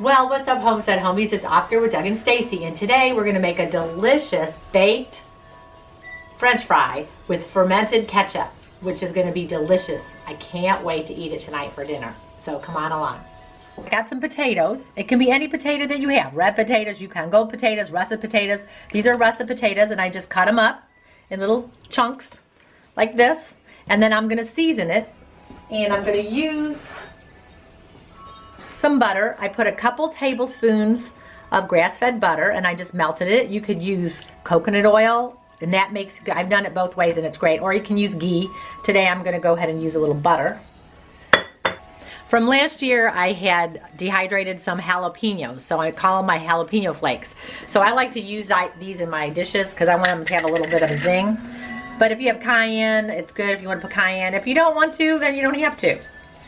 Well, what's up, Homestead Homies? It's Oscar with Doug and Stacy, and today we're going to make a delicious baked French fry with fermented ketchup, which is going to be delicious. I can't wait to eat it tonight for dinner, so come on along. I got some potatoes. It can be any potato that you have. Red potatoes, Yukon potatoes, russet potatoes. These are russet potatoes, and I just cut them up in little chunks like this, and then I'm going to season it, and I'm going to use some butter. I put a couple tablespoons of grass-fed butter and I just melted it. You could use coconut oil, and that makes, I've done it both ways and it's great, or you can use ghee. Today I'm going to go ahead and use a little butter. From last year I had dehydrated some jalapenos, so I call them my jalapeno flakes. So I like to use these in my dishes because I want them to have a little bit of a zing. But if you have cayenne, it's good if you want to put cayenne. If you don't want to, then you don't have to.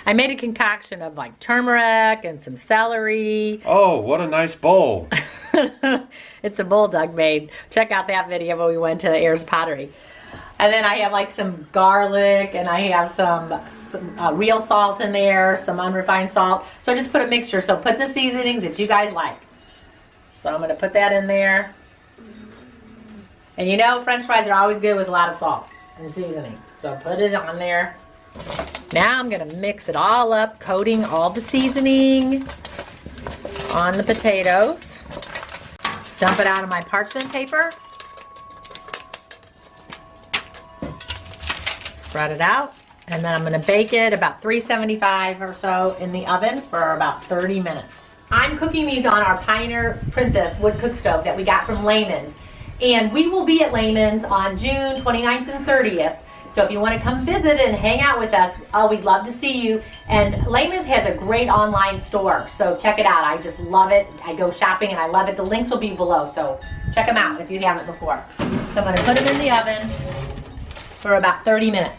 I made a concoction of like turmeric and some celery. Oh, what a nice bowl. It's a bowl Doug made. Check out that video when we went to Ayers Pottery. And then I have like some garlic, and I have some real salt in there, some unrefined salt. So I just put a mixture. So put the seasonings that you guys like. So I'm going to put that in there. And you know French fries are always good with a lot of salt and seasoning. So put it on there. Now I'm going to mix it all up, coating all the seasoning on the potatoes. Dump it out of my parchment paper. Spread it out. And then I'm going to bake it about 375 or so in the oven for about 30 minutes. I'm cooking these on our Pioneer Princess wood cook stove that we got from Layman's. And we will be at Layman's on June 29th and 30th. So if you want to come visit and hang out with us, oh, we'd love to see you. And Layman's has a great online store, so check it out. I just love it. I go shopping and I love it. The links will be below, so check them out if you haven't before. So I'm going to put them in the oven for about 30 minutes.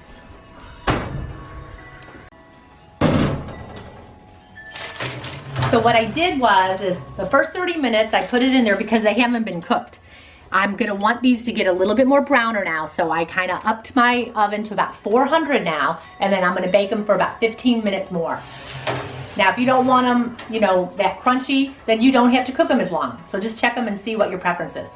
So what I did is the first 30 minutes I put it in there because they haven't been cooked. I'm going to want these to get a little bit more browner now, so I kind of upped my oven to about 400 now, and then I'm going to bake them for about 15 minutes more. Now, if you don't want them, you know, that crunchy, then you don't have to cook them as long. So just check them and see what your preference is.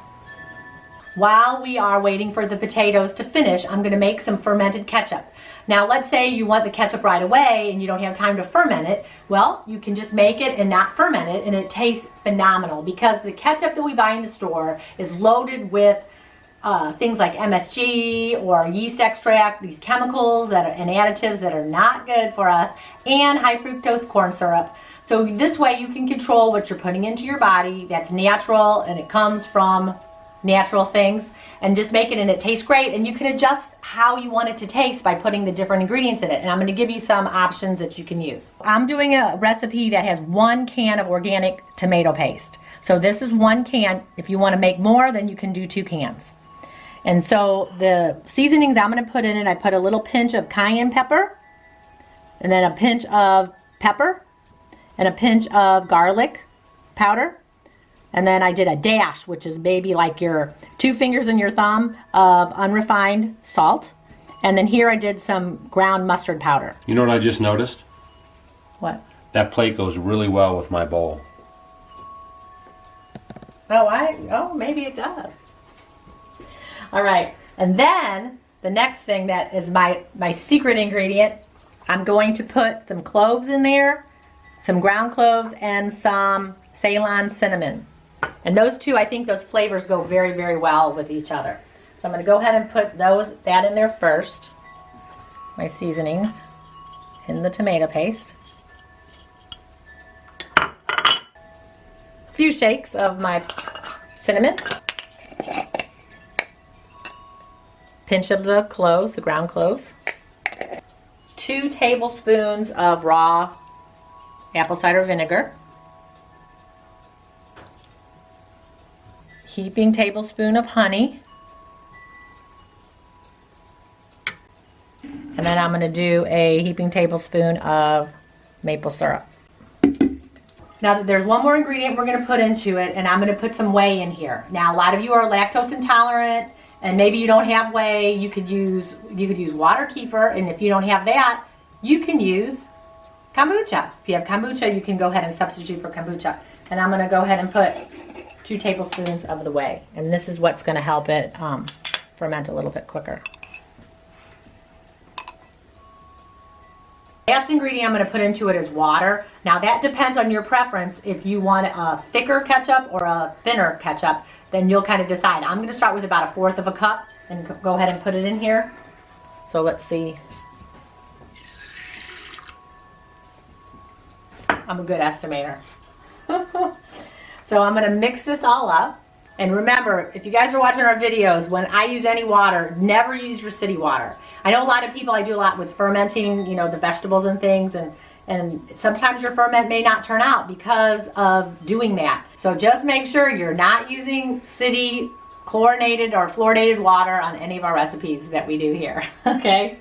While we are waiting for the potatoes to finish, I'm going to make some fermented ketchup. Now, let's say you want the ketchup right away and you don't have time to ferment it. Well, you can just make it and not ferment it, and it tastes phenomenal because the ketchup that we buy in the store is loaded with things like MSG or yeast extract, these chemicals and additives that are not good for us, and high fructose corn syrup. So this way you can control what you're putting into your body that's natural, and it comes from natural things, and just make it, and it tastes great, and you can adjust how you want it to taste by putting the different ingredients in it. And I'm going to give you some options that you can use. I'm doing a recipe that has 1 can of organic tomato paste. So this is 1 can. If you want to make more, then you can do 2 cans. And so the seasonings I'm going to put in it, I put a little pinch of cayenne pepper, and then a pinch of pepper, and a pinch of garlic powder. And then I did a dash, which is maybe like your 2 fingers and your thumb of unrefined salt. And then here I did some ground mustard powder. You know what I just noticed? What? That plate goes really well with my bowl. Oh, maybe it does. All right. And then the next thing that is my secret ingredient, I'm going to put some cloves in there, some ground cloves, and some Ceylon cinnamon. And those two, I think those flavors go very, very well with each other. So I'm going to go ahead and put that in there first. My seasonings in the tomato paste. A few shakes of my cinnamon. Pinch of the cloves, the ground cloves. 2 tablespoons of raw apple cider vinegar. Heaping tablespoon of honey. And then I'm going to do a heaping tablespoon of maple syrup. Now there's one more ingredient we're going to put into it, and I'm going to put some whey in here. Now a lot of you are lactose intolerant, and maybe you don't have whey. You could use water kefir, and if you don't have that, you can use kombucha. If you have kombucha, you can go ahead and substitute for kombucha. And I'm gonna go ahead and put 2 tablespoons of the whey. And this is what's gonna help it ferment a little bit quicker. Last ingredient I'm going to put into it is water. Now that depends on your preference. If you want a thicker ketchup or a thinner ketchup, then you'll kind of decide. I'm going to start with about 1/4 of a cup and go ahead and put it in here. So let's see. I'm a good estimator. So I'm going to mix this all up. And remember, if you guys are watching our videos, when I use any water, never use your city water. I know a lot of people, I do a lot with fermenting, you know, the vegetables and things, and sometimes your ferment may not turn out because of doing that. So just make sure you're not using city chlorinated or fluoridated water on any of our recipes that we do here, okay?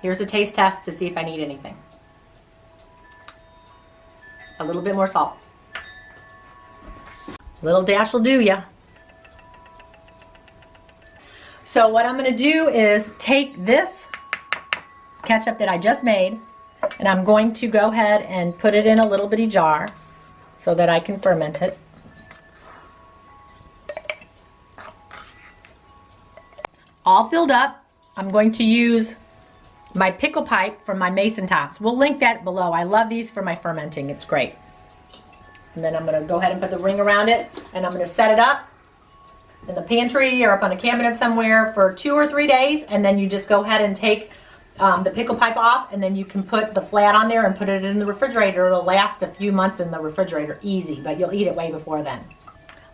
Here's a taste test to see if I need anything. A little bit more salt. Little dash will do ya. So what I'm going to do is take this ketchup that I just made, and I'm going to go ahead and put it in a little bitty jar so that I can ferment it. All filled up. I'm going to use my pickle pipe from my Mason tops. We'll link that below. I love these for my fermenting. It's great. And then I'm going to go ahead and put the ring around it, and I'm going to set it up in the pantry or up on a cabinet somewhere for 2 or 3 days, and then you just go ahead and take the pickle pipe off, and then you can put the flat on there and put it in the refrigerator. It'll last a few months in the refrigerator, easy, but you'll eat it way before then.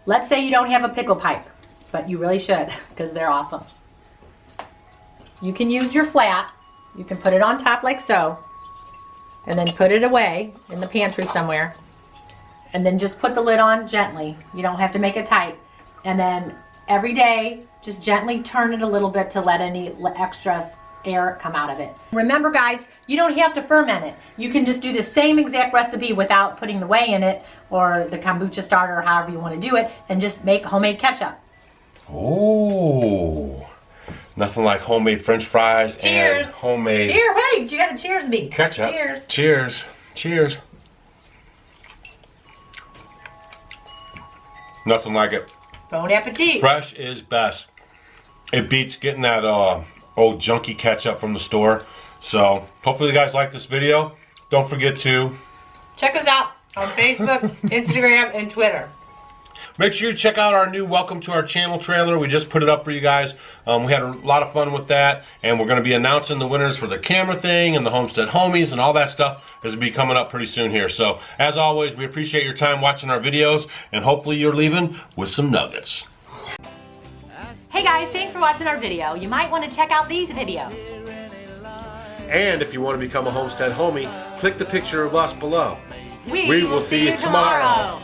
Let's say you don't have a pickle pipe, but you really should because they're awesome. You can use your flat. You can put it on top like so, and then put it away in the pantry somewhere. And then just put the lid on gently. You don't have to make it tight. And then every day, just gently turn it a little bit to let any extra air come out of it. Remember guys, you don't have to ferment it. You can just do the same exact recipe without putting the whey in it or the kombucha starter or however you want to do it, and just make homemade ketchup. Oh, nothing like homemade French fries. Cheers. And homemade. Here, wait, you gotta cheers me. Ketchup. Cheers. Cheers. Cheers. Nothing like it. Bon appetit. Fresh is best. It beats getting that old junky ketchup from the store. So hopefully you guys like this video. Don't forget to check us out on Facebook, Instagram, and Twitter. make sure you check out our new Welcome to Our Channel trailer. We just put it up for you guys. We had a lot of fun with that, and we're going to be announcing the winners for the camera thing and the Homestead Homies and all that stuff is be coming up pretty soon here. So as always, we appreciate your time watching our videos, and hopefully you're leaving with some nuggets. Hey guys, thanks for watching our video. You might want to check out these videos. And if you want to become a Homestead Homie, click the picture of us below. We will see you tomorrow.